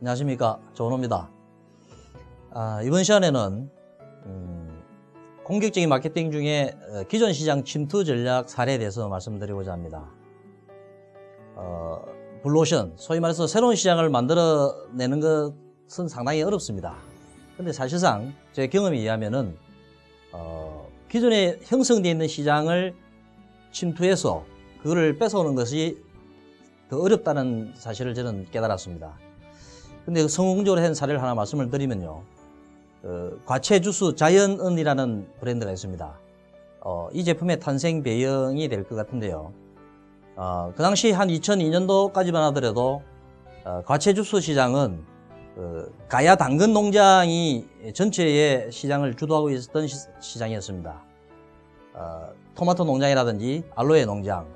안녕하십니까, 조은호입니다. 이번 시간에는 공격적인 마케팅 중에 기존 시장 침투 전략 사례에 대해서 말씀드리고자 합니다. 블루오션, 소위 말해서 새로운 시장을 만들어내는 것은 상당히 어렵습니다. 근데 사실상 제 경험에 의하면은 기존에 형성되어 있는 시장을 침투해서 그거를 뺏어오는 것이 더 어렵다는 사실을 저는 깨달았습니다. 근데 성공적으로 한 사례를 하나 말씀을 드리면요. 과채 주스 자이언언이라는 브랜드가 있습니다. 이 제품의 탄생 배경이 될 것 같은데요. 그 당시 한 2002년도까지만 하더라도 과채 주스 시장은 가야 당근 농장이 전체의 시장을 주도하고 있었던 시장이었습니다. 토마토 농장이라든지 알로에 농장,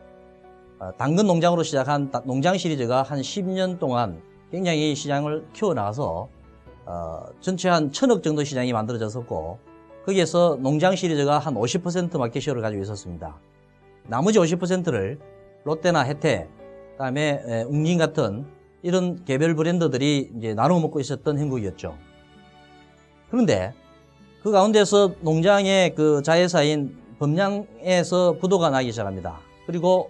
당근 농장으로 시작한 농장 시리즈가 한 10년 동안 굉장히 시장을 키워나가서 전체 한 1000억 정도 시장이 만들어졌었고, 거기에서 농장 시리즈가 한 50% 마켓시어를 가지고 있었습니다. 나머지 50%를 롯데나 혜태, 그다음에 웅진 같은 이런 개별 브랜드들이 이제 나눠 먹고 있었던 형국이었죠. 그런데 그 가운데서 농장의 그 자회사인 범양에서 부도가 나기 시작합니다. 그리고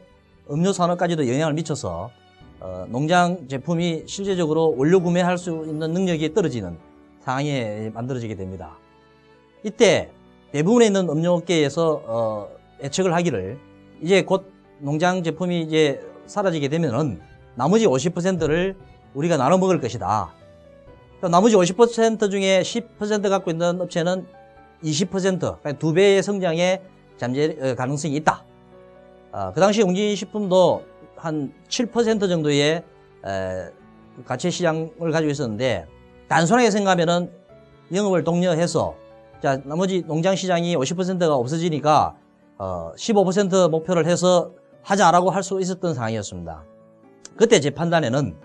음료 산업까지도 영향을 미쳐서 농장 제품이 실제적으로 원료 구매할 수 있는 능력이 떨어지는 상황이 만들어지게 됩니다. 이때 대부분에 있는 음료업계에서 예측을 하기를 이제 곧 농장 제품이 이제 사라지게 되면은 나머지 50%를 우리가 나눠 먹을 것이다. 그러니까 나머지 50% 중에 10% 갖고 있는 업체는 20%, 그러니까 2배의 성장의 잠재 가능성이 있다. 그 당시 웅진식품도 한 7% 정도의 가치 시장을 가지고 있었는데, 단순하게 생각하면은 영업을 독려해서 자, 나머지 농장 시장이 50%가 없어지니까 15% 목표를 해서 하자라고 할 수 있었던 상황이었습니다. 그때 제 판단에는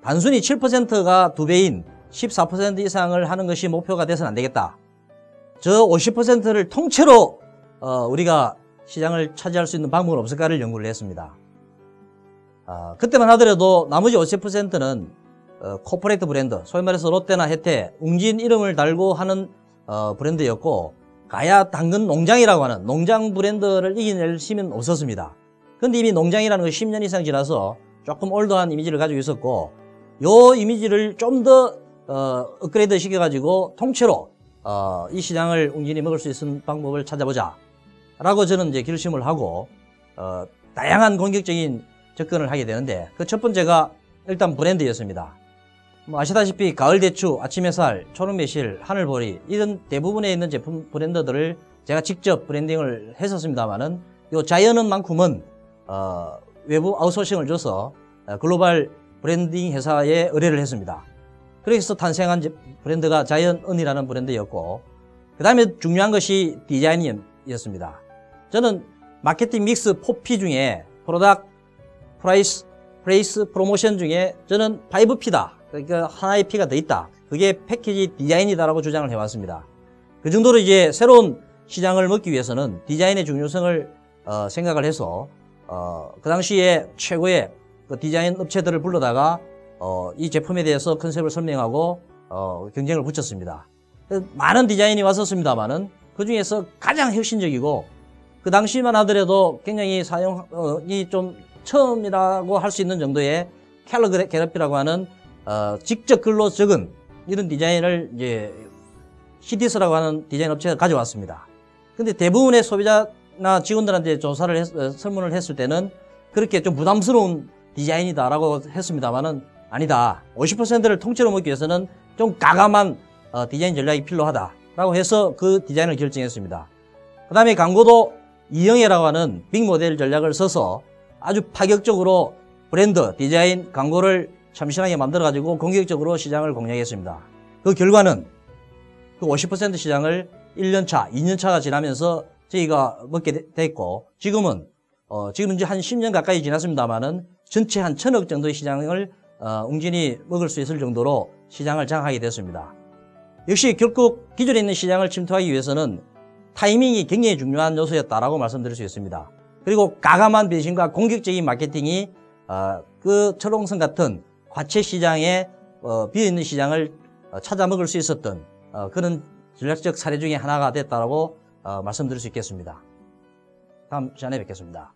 단순히 7%가 2배인 14% 이상을 하는 것이 목표가 돼서는 안 되겠다. 저 50%를 통째로 우리가 시장을 차지할 수 있는 방법은 없을까를 연구를 했습니다. 그때만 하더라도 나머지 50%는 코퍼레이트 브랜드, 소위 말해서 롯데나 혜태, 웅진 이름을 달고 하는 브랜드였고, 가야 당근 농장이라고 하는 농장 브랜드를 이겨낼 힘은 없었습니다. 근데 이미 농장이라는 것이 10년 이상 지나서 조금 올드한 이미지를 가지고 있었고, 요 이미지를 좀 더 업그레이드 시켜가지고 통째로 이 시장을 웅진이 먹을 수 있는 방법을 찾아보자 라고 저는 이제 결심을 하고 다양한 공격적인 접근을 하게 되는데, 그 첫 번째가 일단 브랜드였습니다. 뭐 아시다시피 가을 대추, 아침 햇살, 초록 매실, 하늘보리 이런 대부분에 있는 제품 브랜드들을 제가 직접 브랜딩을 했었습니다만은, 요 자이언언만큼은 외부 아웃소싱을 줘서 글로벌 브랜딩 회사에 의뢰를 했습니다. 그래서 탄생한 브랜드가 자이언언이라는 브랜드였고, 그 다음에 중요한 것이 디자인이었습니다. 저는 마케팅 믹스 4P 중에 프로덕트, 프라이스, 플레이스, 프로모션 중에 저는 5P다. 그러니까 하나의 P가 더 있다. 그게 패키지 디자인이다라고 주장을 해왔습니다. 그 정도로 이제 새로운 시장을 먹기 위해서는 디자인의 중요성을 생각을 해서 그 당시에 최고의 그 디자인 업체들을 불러다가 이 제품에 대해서 컨셉을 설명하고 경쟁을 붙였습니다. 많은 디자인이 왔었습니다만은 그 중에서 가장 혁신적이고 그 당시만 하더라도 굉장히 사용이 좀 처음이라고 할 수 있는 정도의 캘러그래피라고 하는 직접 글로 적은 이런 디자인을 이제 CDS라고 하는 디자인 업체가 가져왔습니다. 근데 대부분의 소비자나 직원들한테 설문을 했을 때는 그렇게 좀 부담스러운 디자인이다라고 했습니다만은 아니다. 50%를 통째로 먹기 위해서는 좀 가감한 디자인 전략이 필요하다라고 해서 그 디자인을 결정했습니다. 그 다음에 광고도 이영애라고 하는 빅 모델 전략을 써서 아주 파격적으로 브랜드, 디자인, 광고를 참신하게 만들어가지고 공격적으로 시장을 공략했습니다. 그 결과는 그 50% 시장을 1년차, 2년차가 지나면서 저희가 먹게 됐고, 지금은 이제 한 10년 가까이 지났습니다만은 전체 한 1000억 정도의 시장을 웅진이 먹을 수 있을 정도로 시장을 장악하게 됐습니다. 역시 결국 기존에 있는 시장을 침투하기 위해서는 타이밍이 굉장히 중요한 요소였다라고 말씀드릴 수 있습니다. 그리고 가감한 배신과 공격적인 마케팅이 그 철옹성 같은 과체 시장에 비어있는 시장을 찾아먹을 수 있었던 그런 전략적 사례 중에 하나가 됐다고 말씀드릴 수 있겠습니다. 다음 시간에 뵙겠습니다.